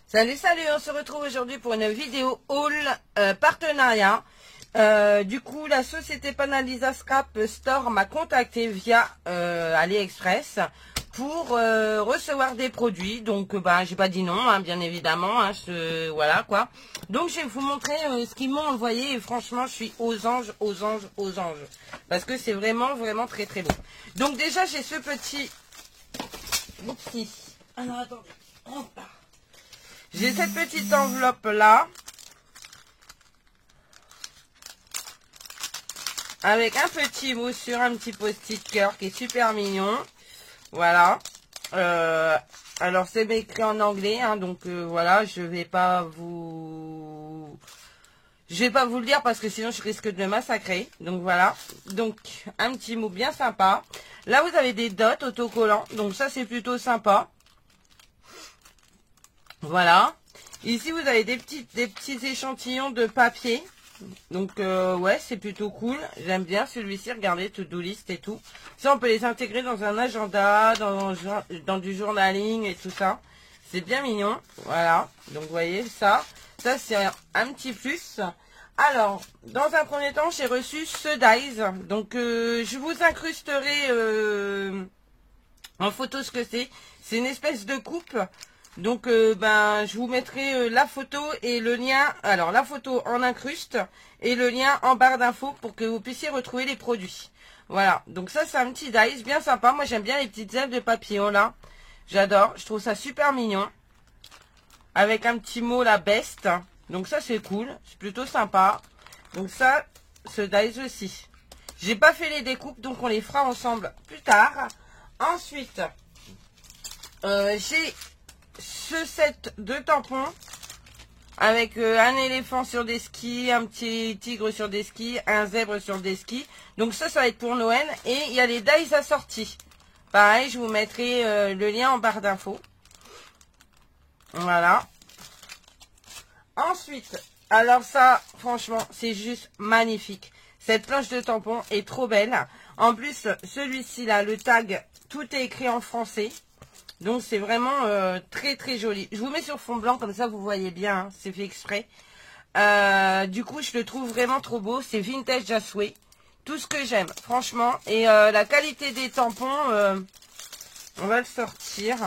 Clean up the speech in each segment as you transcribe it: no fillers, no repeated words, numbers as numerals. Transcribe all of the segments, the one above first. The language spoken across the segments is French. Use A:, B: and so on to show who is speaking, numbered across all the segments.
A: Salut, salut, on se retrouve aujourd'hui pour une vidéo haul partenariat. Du coup, la société Panalisa Scrap Store m'a contacté via AliExpress pour recevoir des produits. Donc, j'ai pas dit non, hein, bien évidemment. Hein, voilà quoi. Donc, je vais vous montrer ce qu'ils m'ont envoyé. Et franchement, je suis aux anges, aux anges, aux anges. Parce que c'est vraiment, vraiment très, très beau. Donc, déjà, j'ai ce petit... Oupsie. Ah non, attendez. Hop là. J'ai cette petite enveloppe là, avec un petit mot sur un petit post-it cœur qui est super mignon. Voilà. Alors c'est écrit en anglais, hein, donc voilà, je vais pas vous le dire parce que sinon je risque de le massacrer. Donc voilà. Donc un petit mot bien sympa. Là vous avez des dots autocollants, donc ça c'est plutôt sympa. Voilà. Ici, vous avez des petits échantillons de papier. Donc, ouais, c'est plutôt cool. J'aime bien celui-ci. Regardez, to-do list et tout. Ça, on peut les intégrer dans un agenda, dans du journaling et tout ça. C'est bien mignon. Voilà. Donc, vous voyez, ça. Ça, c'est un petit plus. Alors, dans un premier temps, j'ai reçu ce dies. Donc, je vous incrusterai en photo ce que c'est. C'est une espèce de coupe. Donc, je vous mettrai la photo et le lien. Alors, la photo en incruste et le lien en barre d'infos pour que vous puissiez retrouver les produits. Voilà. Donc, ça, c'est un petit dice bien sympa. Moi, j'aime bien les petites ailes de papillon, là. J'adore. Je trouve ça super mignon. Avec un petit mot, la best. Donc, ça, c'est cool. C'est plutôt sympa. Donc, ça, ce dice aussi. J'ai pas fait les découpes, donc on les fera ensemble plus tard. Ensuite, j'ai ce set de tampons avec un éléphant sur des skis, un petit tigre sur des skis, un zèbre sur des skis. Donc ça va être pour Noël. Et il y a les dies assortis. Pareil, je vous mettrai le lien en barre d'infos. Voilà. Ensuite, alors ça, franchement, c'est juste magnifique. Cette planche de tampons est trop belle. En plus, celui-ci là, le tag, tout est écrit en français. Donc c'est vraiment très très joli. Je vous mets sur fond blanc comme ça vous voyez bien, hein, c'est fait exprès. Du coup je le trouve vraiment trop beau. C'est vintage Jasway. Tout ce que j'aime franchement. Et la qualité des tampons, on va le sortir.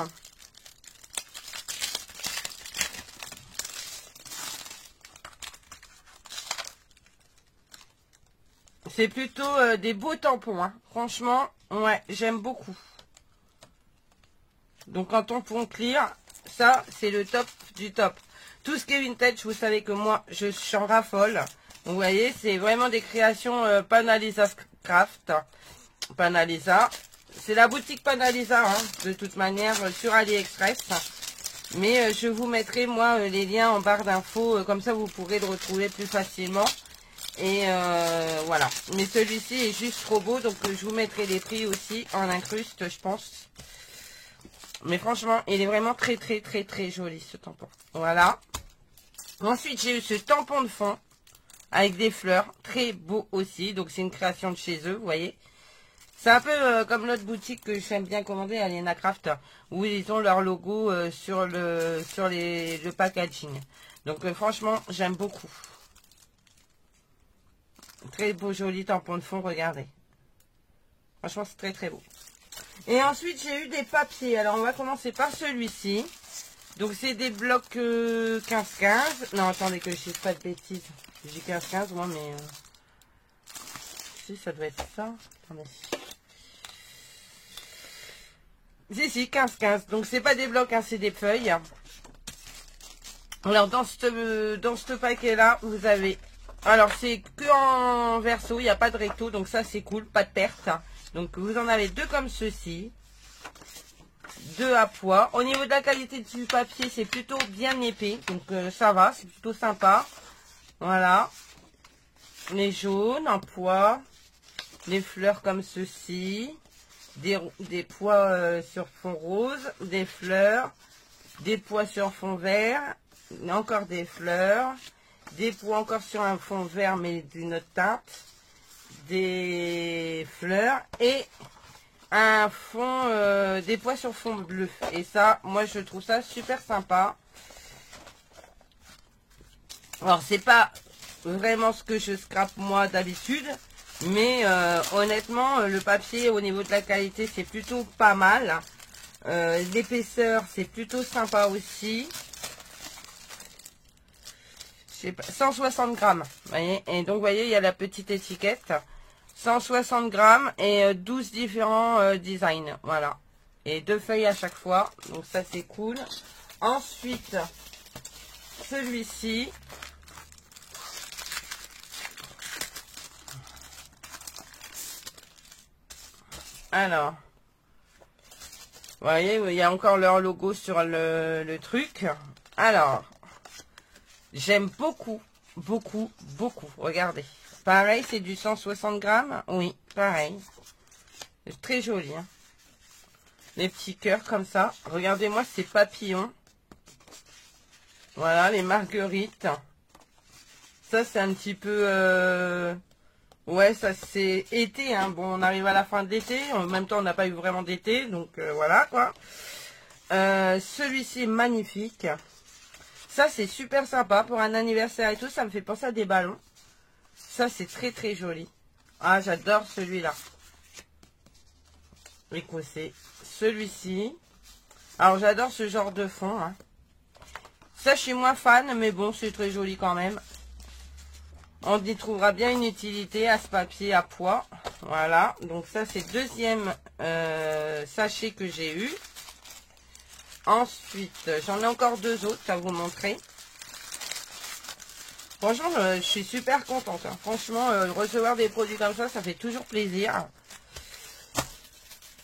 A: C'est plutôt des beaux tampons. Hein. Franchement, ouais, j'aime beaucoup. Donc en tampon clear, ça c'est le top du top. Tout ce qui est vintage, vous savez que moi je suis en raffole. Donc, vous voyez, c'est vraiment des créations Panalisa Craft. Panalisa. C'est la boutique Panalisa, hein, de toute manière, sur AliExpress. Mais je vous mettrai moi les liens en barre d'infos, comme ça vous pourrez le retrouver plus facilement. Et voilà. Mais celui-ci est juste trop beau, donc je vous mettrai les prix aussi en incruste, je pense. Mais franchement, il est vraiment très très très très joli ce tampon. Voilà. Ensuite, j'ai eu ce tampon de fond avec des fleurs. Très beau aussi. Donc, c'est une création de chez eux, vous voyez. C'est un peu comme notre boutique que j'aime bien commander, Aliena Craft, où ils ont leur logo sur le packaging. Donc, franchement, j'aime beaucoup. Très beau, joli tampon de fond, regardez. Franchement, c'est très très beau. Et ensuite, j'ai eu des papiers. Alors, on va commencer par celui-ci. Donc, c'est des blocs 15-15. Non, attendez que je dise pas de bêtises. J'ai 15-15, moi, mais... Si, ça doit être ça. Attendez. Si, 15-15. Donc, c'est pas des blocs, hein, c'est des feuilles. Alors, dans ce paquet-là, vous avez... Alors, c'est que en verso, il n'y a pas de recto. Donc, ça, c'est cool. Pas de perte. Donc, vous en avez deux comme ceci. Deux à poids. Au niveau de la qualité du papier, c'est plutôt bien épais. Donc, ça va. C'est plutôt sympa. Voilà. Les jaunes en poids. Les fleurs comme ceci. Des pois sur fond rose. Des fleurs. Des pois sur fond vert. Encore des fleurs. Des pois encore sur un fond vert, mais d'une autre teinte. Des fleurs et un fond des pois sur fond bleu. Et ça, moi je trouve ça super sympa. Alors, c'est pas vraiment ce que je scrape moi d'habitude. Mais honnêtement, le papier au niveau de la qualité, c'est plutôt pas mal. L'épaisseur, c'est plutôt sympa aussi. Je sais pas, 160 grammes. Vous voyez, et donc, vous voyez, il y a la petite étiquette. 160 grammes et 12 différents designs. Voilà. Et 2 feuilles à chaque fois. Donc, ça, c'est cool. Ensuite, celui-ci. Alors, vous voyez, il y a encore leur logo sur le truc. Alors, j'aime beaucoup, beaucoup, beaucoup. Regardez. Pareil, c'est du 160 grammes. Oui, pareil. C'est très joli. Hein. Les petits cœurs comme ça. Regardez-moi ces papillons. Voilà, les marguerites. Ça, c'est un petit peu... Ouais, ça c'est été, hein. Bon, on arrive à la fin de l'été. En même temps, on n'a pas eu vraiment d'été. Donc, voilà, quoi. Celui-ci est magnifique. Ça, c'est super sympa. Pour un anniversaire et tout, ça me fait penser à des ballons. Ça, c'est très, très joli. Ah, j'adore celui-là. Écossais. Celui-ci. Alors, j'adore ce genre de fond, hein. Ça, je suis moins fan, mais bon, c'est très joli quand même. On y trouvera bien une utilité à ce papier à pois. Voilà. Donc ça, c'est le deuxième sachet que j'ai eu. Ensuite, j'en ai encore 2 autres à vous montrer. Franchement, je suis super contente. Hein. Franchement, recevoir des produits comme ça fait toujours plaisir.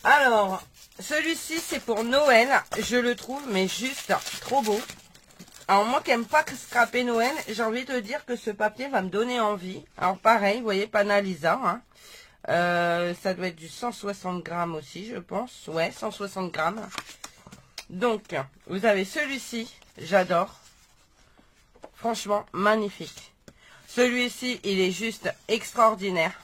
A: Alors, celui-ci, c'est pour Noël. Je le trouve, mais juste trop beau. Alors moi qui n'aime pas scraper Noël, j'ai envie de dire que ce papier va me donner envie. Alors pareil, vous voyez, Panalisa. Hein. Ça doit être du 160 grammes aussi, je pense. Ouais, 160 grammes. Donc, vous avez celui-ci, j'adore. Franchement, magnifique. Celui-ci, il est juste extraordinaire.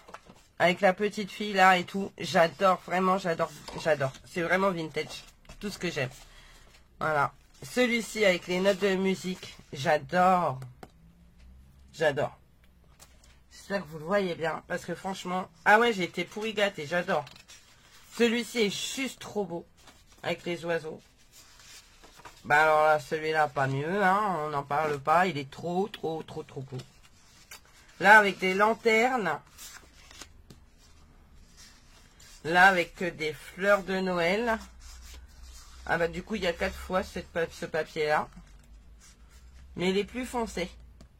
A: Avec la petite fille là et tout. J'adore, vraiment, j'adore, j'adore. C'est vraiment vintage. Tout ce que j'aime. Voilà. Celui-ci avec les notes de musique, j'adore. J'adore. J'espère que vous le voyez bien. Parce que franchement... Ah ouais, j'ai été pourri gâtée, j'adore. Celui-ci est juste trop beau. Avec les oiseaux. Bah alors là, celui-là, pas mieux. Hein, on n'en parle pas. Il est trop, trop, trop, trop beau. Là, avec des lanternes. Là, avec des fleurs de Noël. Ah bah du coup il y a 4 fois ce papier là. Mais il est plus foncé.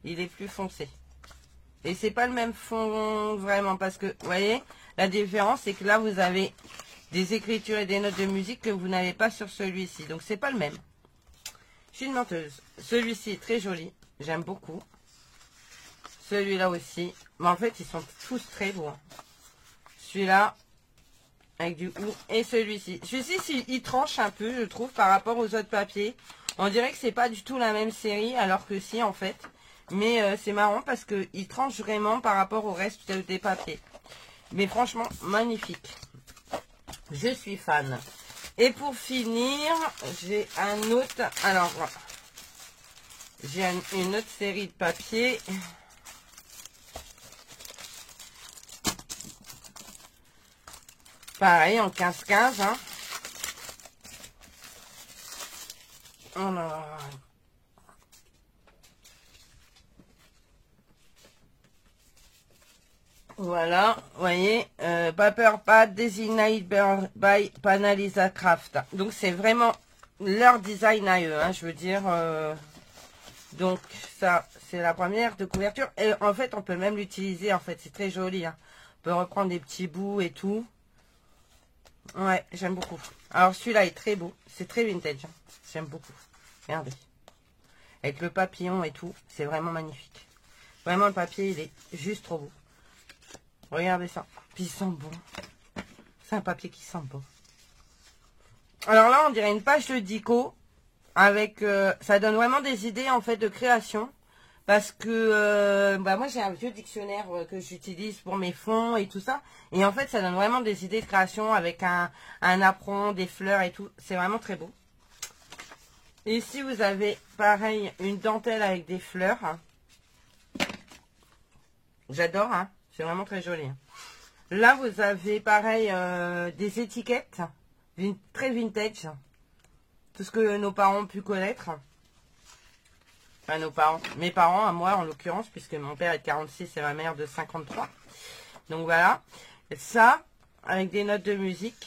A: Il est plus foncé. Et c'est pas le même fond vraiment. Parce que vous voyez, la différence c'est que là vous avez des écritures et des notes de musique que vous n'avez pas sur celui-ci. Donc c'est pas le même. Je suis une menteuse. Celui-ci est très joli. J'aime beaucoup. Celui-là aussi. Mais en fait ils sont tous très beaux. Hein. Celui-là. Avec du ou et celui-ci. Celui-ci, il tranche un peu, je trouve, par rapport aux autres papiers. On dirait que c'est pas du tout la même série, alors que si, en fait. Mais c'est marrant parce qu'il tranche vraiment par rapport au reste des papiers. Mais franchement, magnifique. Je suis fan. Et pour finir, j'ai un autre... Alors, voilà. J'ai une autre série de papiers. Pareil, en 15-15. Hein. Oh là là. Voilà, vous voyez, Paper Pad Designated by Panalisa Craft. Donc c'est vraiment leur design à eux, hein, je veux dire. Donc ça, c'est la première de couverture. Et en fait, on peut même l'utiliser, en fait, c'est très joli. Hein. On peut reprendre des petits bouts et tout. Ouais, j'aime beaucoup. Alors celui-là est très beau, c'est très vintage. Hein. J'aime beaucoup. Regardez. Avec le papillon et tout, c'est vraiment magnifique. Vraiment, le papier, il est juste trop beau. Regardez ça. Puis il sent bon. C'est un papier qui sent bon. Alors là, on dirait une page de dico. Avec, ça donne vraiment des idées en fait de création. Parce que bah moi j'ai un vieux dictionnaire que j'utilise pour mes fonds et tout ça. Et en fait ça donne vraiment des idées de création avec un apron, des fleurs et tout. C'est vraiment très beau. Et ici vous avez pareil une dentelle avec des fleurs. J'adore, hein. C'est vraiment très joli. Là, vous avez pareil des étiquettes très vintage. Tout ce que nos parents ont pu connaître. Enfin, nos parents. Mes parents, à moi en l'occurrence, puisque mon père est de 46 et ma mère de 53. Donc voilà. Et ça, avec des notes de musique.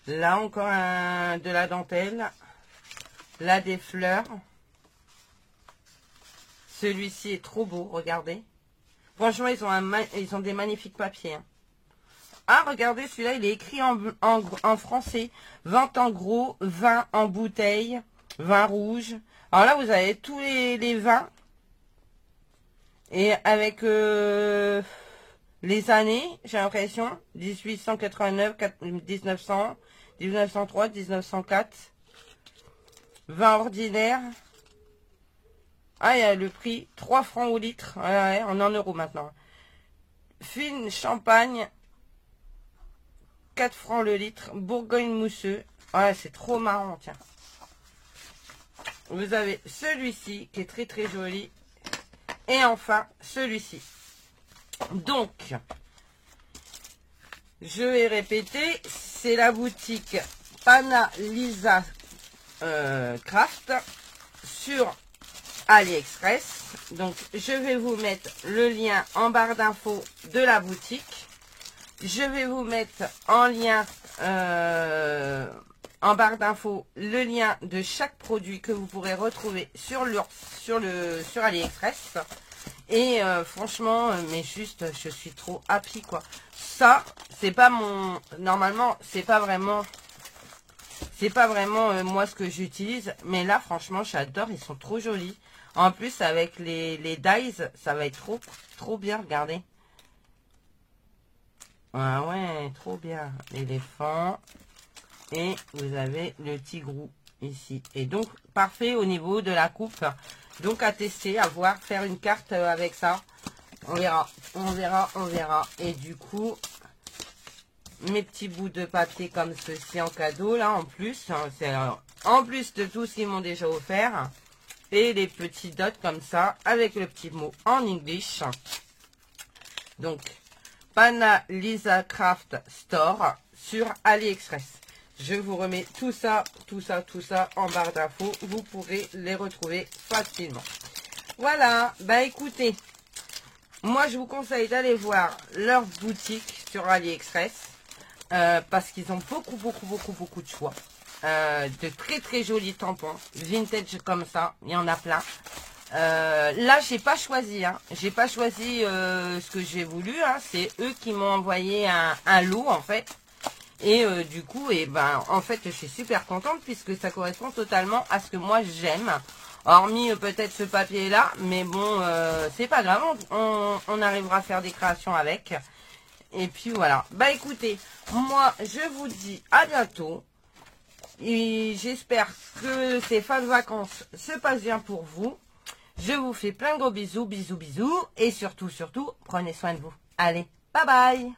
A: Là, encore de la dentelle. Là, des fleurs. Celui-ci est trop beau, regardez. Franchement, ils ont des magnifiques papiers. Hein. Ah, regardez, celui-là, il est écrit en français. Vente en gros, vin en bouteille, vin rouge. Alors là, vous avez tous les vins. Et avec les années, j'ai l'impression. 1889, 1900, 1903, 1904. Vin ordinaire. Ah, il y a le prix, 3 francs au litre. Ouais, on est en euros maintenant. Fine champagne, 4 francs le litre. Bourgogne mousseux. Ouais, c'est trop marrant, tiens. Vous avez celui-ci, qui est très très joli. Et enfin, celui-ci. Donc, je vais répéter, c'est la boutique Pana Lisa Craft sur AliExpress. Donc je vais vous mettre le lien en barre d'infos de la boutique. Je vais vous mettre en lien en barre d'infos le lien de chaque produit que vous pourrez retrouver sur AliExpress. Et franchement, mais juste je suis trop happy quoi. Ça, c'est pas mon normalement, c'est pas vraiment moi ce que j'utilise, mais là franchement j'adore, ils sont trop jolis. En plus avec les dies, ça va être trop bien, regardez. Ah ouais, trop bien. L'éléphant. Et vous avez le tigrou ici. Et donc parfait au niveau de la coupe. Donc à tester, à voir, faire une carte avec ça. On verra, on verra, on verra. Et du coup, mes petits bouts de papier comme ceci en cadeau là en plus. C'est en plus de tout ce qu'ils m'ont déjà offert. Et les petits dots comme ça avec le petit mot en English. Donc, Pana Lisa Craft Store sur AliExpress. Je vous remets tout ça en barre d'infos. Vous pourrez les retrouver facilement. Voilà, bah écoutez, moi je vous conseille d'aller voir leur boutique sur AliExpress. Parce qu'ils ont beaucoup de choix. De très jolis tampons vintage comme ça, il y en a plein. Là j'ai pas choisi, hein. J'ai pas choisi ce que j'ai voulu, hein. C'est eux qui m'ont envoyé un lot en fait. Et du coup, en fait je suis super contente puisque ça correspond totalement à ce que moi j'aime. Hormis peut-être ce papier là, mais bon c'est pas grave, on arrivera à faire des créations avec. Et puis voilà, bah écoutez, moi je vous dis à bientôt. Et j'espère que ces fins de vacances se passent bien pour vous. Je vous fais plein de gros bisous, bisous. Et surtout, prenez soin de vous. Allez, bye bye.